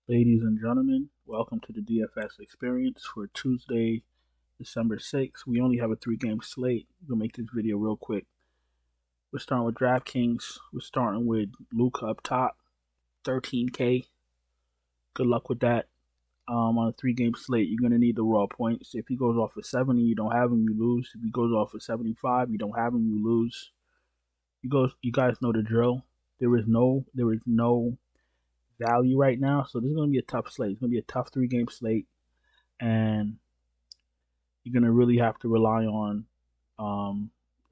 Ladies and gentlemen, welcome to the DFS experience for Tuesday, December 6th. We only have a 3-game slate. We'll make this video real quick. We're starting with DraftKings. We're starting with Luka up top, 13K. Good luck with that. On a 3-game slate, you're going to need the raw points. If he goes off of 70, you don't have him, you lose. If he goes off of 75, you don't have him, you lose. You guys know the drill. There is no value right now, so this is going to be a tough slate. It's going to be a tough 3-game slate, and you're going to really have to rely on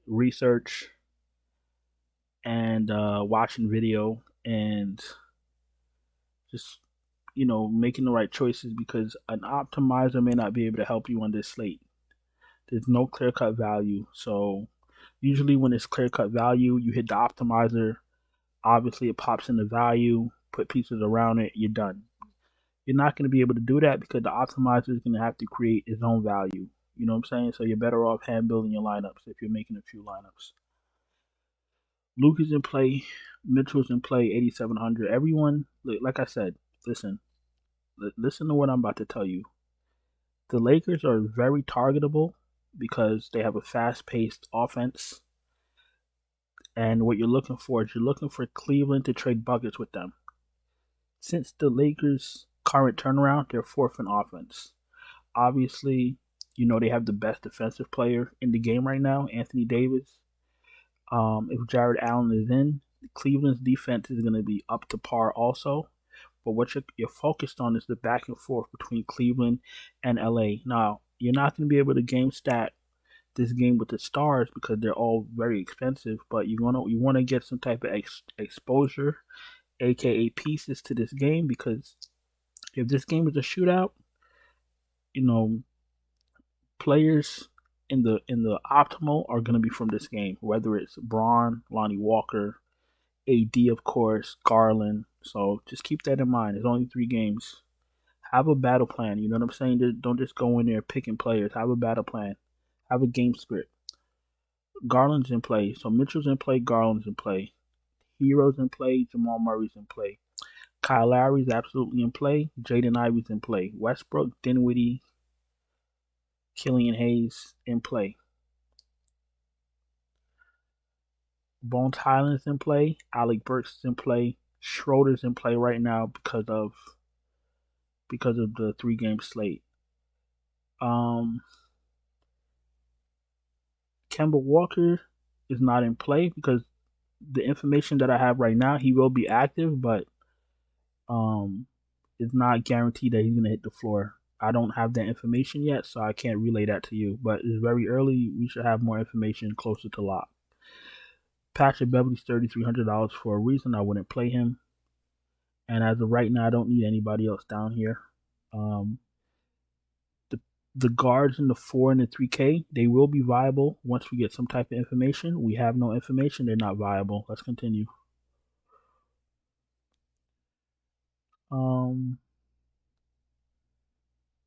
research and watching video and just making the right choices, because an optimizer may not be able to help you on this slate. There's no clear-cut value, so usually when it's clear-cut value, you hit the optimizer, obviously it pops in the value, put pieces around it, you're done. You're not going to be able to do that because the optimizer is going to have to create its own value. You know what I'm saying? So you're better off hand building your lineups if you're making a few lineups. Luke is in play. Mitchell's in play, 8,700. Everyone, like I said, listen to what I'm about to tell you. The Lakers are very targetable because they have a fast-paced offense. And what you're looking for is Cleveland to trade buckets with them. Since the Lakers' current turnaround, they're fourth in offense. Obviously, they have the best defensive player in the game right now, Anthony Davis. If Jared Allen is in, Cleveland's defense is going to be up to par also. But what you're focused on is the back and forth between Cleveland and LA. Now, you're not going to be able to game stat this game with the stars because they're all very expensive, but you want to get some type of exposure, aka pieces, to this game, because if this game is a shootout, players in the optimal are going to be from this game, whether it's Braun, Lonnie Walker, AD, of course, Garland. So just keep that in mind. There's only 3 games. Have a battle plan. You know what I'm saying? Don't just go in there picking players. Have a battle plan. Have a game script. Garland's in play. So Mitchell's in play. Garland's in play. Hero's in play. Jamal Murray's in play. Kyle Lowry's absolutely in play. Jaden Ivey's in play. Westbrook, Dinwiddie, Killian Hayes in play. Bones Highland's in play. Alec Burks is in play. Schroeder's in play right now because of the 3-game slate. Kemba Walker is not in play because the information that I have right now, he will be active, but it's not guaranteed that he's going to hit the floor. I don't have that information yet, so I can't relay that to you. But it's very early. We should have more information closer to lock. Patrick Beverly's $3,300 for a reason. I wouldn't play him. And as of right now, I don't need anybody else down here. The guards in the 4 and the 3K, they will be viable once we get some type of information. We have no information. They're not viable. Let's continue.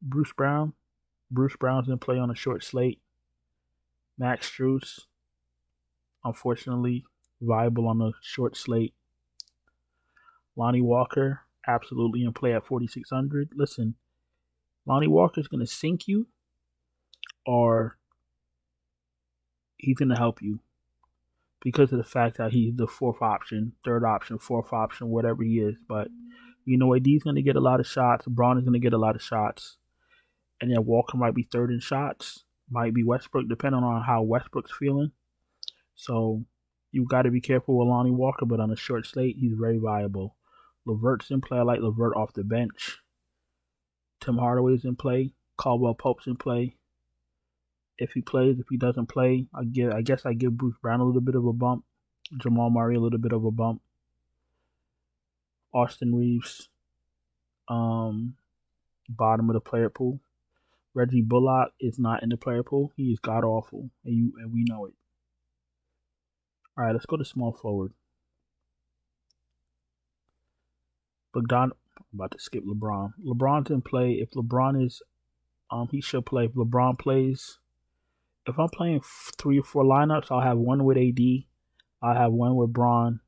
Bruce Brown. Bruce Brown's in play on a short slate. Max Strus, unfortunately, viable on a short slate. Lonnie Walker, absolutely in play at 4,600. Listen, Lonnie Walker's going to sink you, or he's going to help you because of the fact that he's the 4th option, 3rd option, 4th option, whatever he is. But AD's going to get a lot of shots. Braun is going to get a lot of shots. And then Walker might be 3rd in shots, might be Westbrook, depending on how Westbrook's feeling. So you got to be careful with Lonnie Walker, but on a short slate, he's very viable. LeVert's in play. I like LeVert off the bench. Tim Hardaway's in play. Caldwell Pope's in play. If he plays, if he doesn't play, I guess I give Bruce Brown a little bit of a bump. Jamal Murray a little bit of a bump. Austin Reeves, bottom of the player pool. Reggie Bullock is not in the player pool. He is god awful, and we know it. All right, let's go to small forward. I'm about to skip LeBron. LeBron's in play. If LeBron is, he should play. If LeBron plays, if I'm playing 3 or 4 lineups, I'll have one with AD. I'll have one with Braun.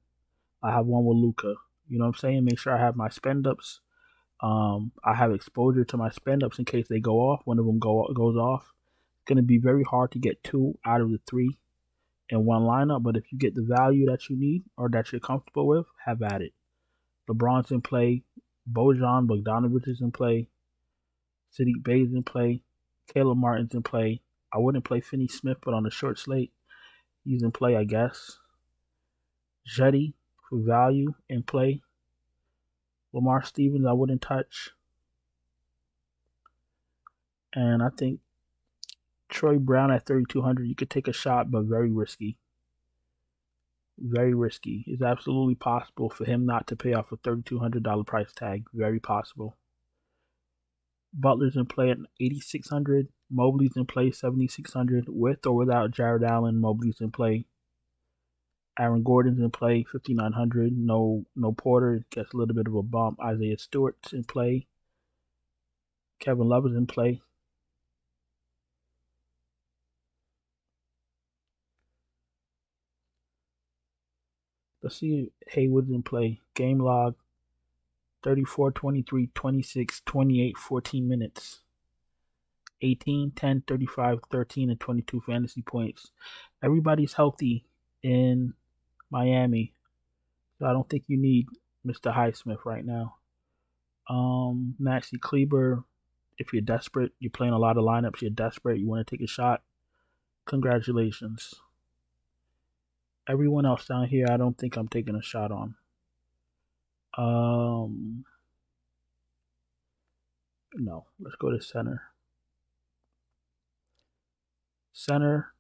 I have one with Luka. You know what I'm saying? Make sure I have my spend ups I have exposure to my spend ups in case they go off. One of them goes off. It's going to be very hard to get 2 out of the 3 in one lineup, but if you get the value that you need or that you're comfortable with, have at it. LeBron's in play. Bojan Bogdanovic is in play. Sadiq Bey is in play. Caleb Martin's in play. I wouldn't play Finney Smith, but on the short slate, he's in play, I guess. Jetty for value in play. Lamar Stevens, I wouldn't touch. And I think Troy Brown at 3,200, you could take a shot, but very risky. Very risky. It's absolutely possible for him not to pay off a $3,200 price tag. Very possible. Butler's in play at 8,600. Mobley's in play 7,600. With or without Jared Allen, Mobley's in play. Aaron Gordon's in play 5,900. No Porter, gets a little bit of a bump. Isaiah Stewart's in play. Kevin Love is in play. Let's see if Hayward's in play. Game log 34, 23, 26, 28, 14 minutes. 18, 10, 35, 13, and 22 fantasy points. Everybody's healthy in Miami, so I don't think you need Mr. Highsmith right now. Maxi Kleber, if you're desperate, you're playing a lot of lineups, you're desperate, you want to take a shot, congratulations. Everyone else down here, I don't think I'm taking a shot on. No, let's go to center. Center,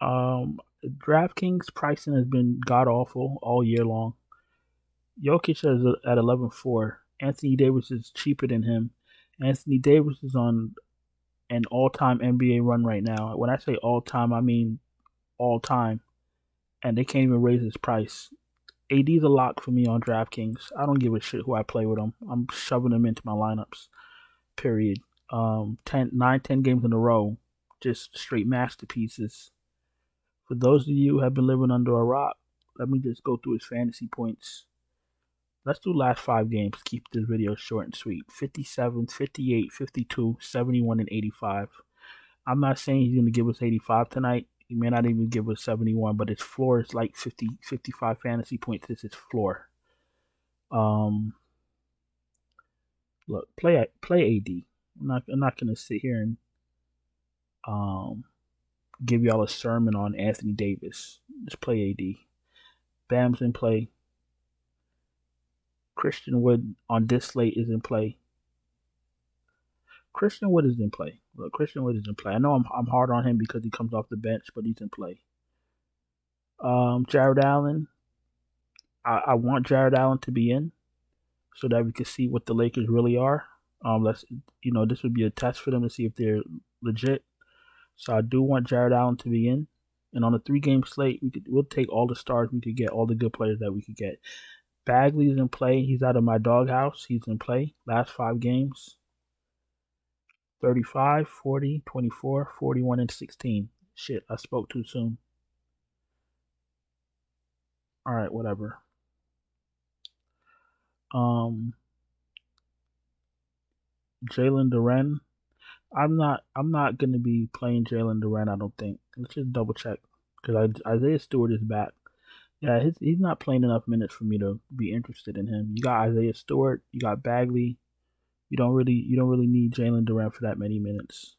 DraftKings pricing has been god awful all year long. Jokic is at 11.4. Anthony Davis is cheaper than him. Anthony Davis is on an all-time NBA run right now. When I say all-time, I mean all-time. And they can't even raise his price. AD's a lock for me on DraftKings. I don't give a shit who I play with him. I'm shoving him into my lineups. Period. 10 games in a row. Just straight masterpieces. For those of you who have been living under a rock, let me just go through his fantasy points. Let's do last 5 games. Keep this video short and sweet. 57, 58, 52, 71, and 85. I'm not saying he's going to give us 85 tonight. He may not even give us 71, but his floor is like 50, 55 fantasy points. This is floor. Look, play AD. I'm not going to sit here and give y'all a sermon on Anthony Davis. Just play AD. Bam's in play. Christian Wood on this slate is in play. Christian Wood is in play. Look, Christian Wood is in play. I know I'm hard on him because he comes off the bench, but he's in play. Jared Allen. I want Jared Allen to be in so that we can see what the Lakers really are. This would be a test for them to see if they're legit. So I do want Jared Allen to be in. And on a 3-game slate, we'll take all the stars we could get, all the good players that we could get. Bagley's in play. He's out of my doghouse. He's in play. Last 5 games. 35, 40, 24, 41, and 16. Shit, I spoke too soon. Alright, whatever. Jalen Duren. I'm not gonna be playing Jalen Duren, I don't think. Let's just double check. Because Isaiah Stewart is back. Yeah, he's not playing enough minutes for me to be interested in him. You got Isaiah Stewart, you got Bagley. You don't really need Jalen Duren for that many minutes.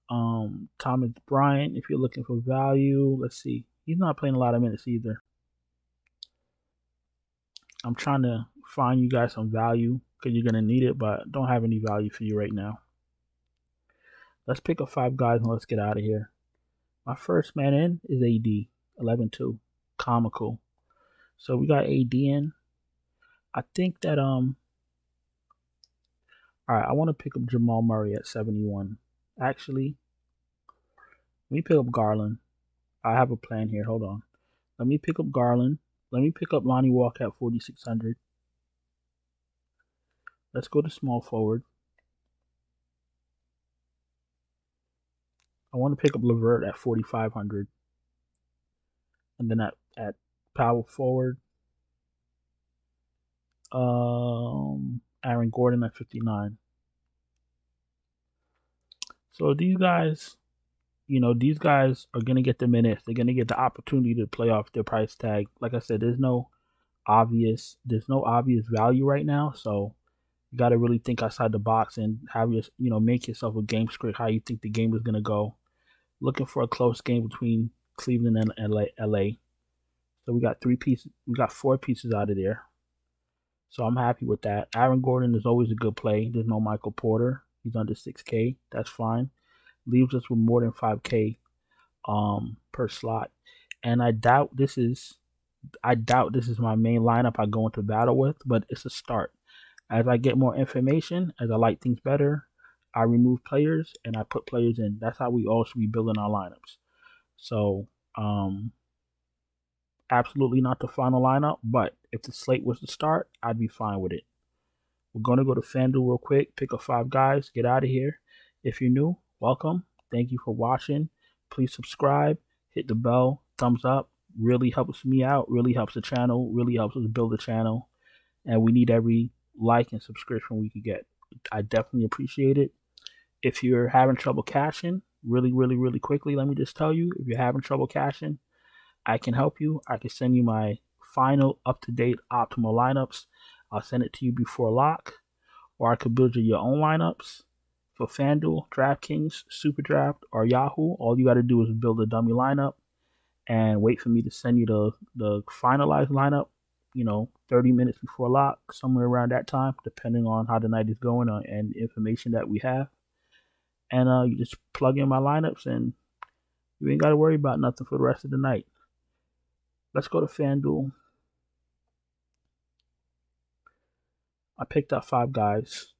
Thomas Bryant, if you're looking for value, let's see. He's not playing a lot of minutes either. I'm trying to find you guys some value because you're gonna need it, but don't have any value for you right now. Let's pick up 5 guys and let's get out of here. My first man in is AD, 11-2. Comical. So we got AD in. I think that Alright, I want to pick up Jamal Murray at 71. Actually, let me pick up Garland. I have a plan here. Hold on. Let me pick up Garland. Let me pick up Lonnie Walker at 4,600. Let's go to small forward. I want to pick up LeVert at 4,500. And then at power forward, Aaron Gordon at 59. So these guys, these guys are gonna get the minutes. They're gonna get the opportunity to play off their price tag. Like I said, there's no obvious value right now. So you got to really think outside the box and have make yourself a game script how you think the game is gonna go. Looking for a close game between Cleveland and LA. So we got 3 pieces. We got 4 pieces out of there. So I'm happy with that. Aaron Gordon is always a good play. There's no Michael Porter. He's under 6K. That's fine. Leaves us with more than 5K per slot. And I doubt this is my main lineup I go into battle with, but it's a start. As I get more information, as I like things better, I remove players and I put players in. That's how we all should be building our lineups. So absolutely not the final lineup, but if the slate was to start, I'd be fine with it. We're going to go to FanDuel real quick, pick up 5 guys, get out of here. If you're new, welcome. Thank you for watching. Please subscribe, hit the bell, thumbs up. Really helps me out, really helps the channel, really helps us build the channel. And we need every like and subscription we could get. I definitely appreciate it. If you're having trouble cashing, really, really, really quickly, let me just tell you, if you're having trouble cashing, I can help you. I can send you my final up-to-date optimal lineups. I'll send it to you before lock, or I could build you your own lineups for FanDuel, DraftKings, Super Draft, or Yahoo. All you got to do is build a dummy lineup and wait for me to send you the finalized lineup, 30 minutes before lock, somewhere around that time, depending on how the night is going and information that we have. And you just plug in my lineups and you ain't got to worry about nothing for the rest of the night. Let's go to FanDuel. I picked up 5 guys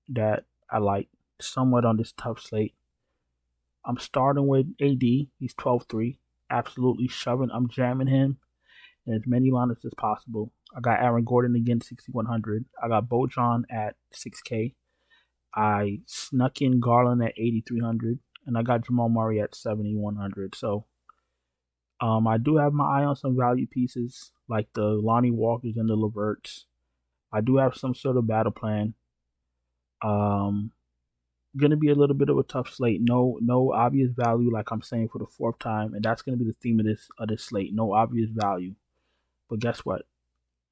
that I like somewhat on this tough slate. I'm starting with AD. He's 12-3. Absolutely shoving. I'm jamming him in as many lineups as possible. I got Aaron Gordon again, 6,100. I got Bojan at 6K. I snuck in Garland at 8,300. And I got Jamal Murray at 7,100. So I do have my eye on some value pieces like the Lonnie Walkers and the Leverts. I do have some sort of battle plan. Gonna be a little bit of a tough slate. No obvious value, like I'm saying for the 4th time, and that's gonna be the theme of this slate. No obvious value. But guess what?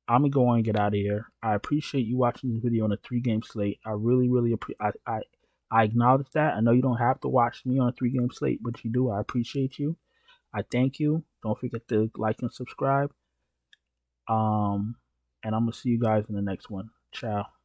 I'm gonna go on and get out of here. I appreciate you watching this video on a 3-game slate. I really, really appreciate. I acknowledge that. I know you don't have to watch me on a 3-game slate, but you do. I appreciate you. I thank you. Don't forget to like and subscribe. And I'm gonna see you guys in the next one. Ciao.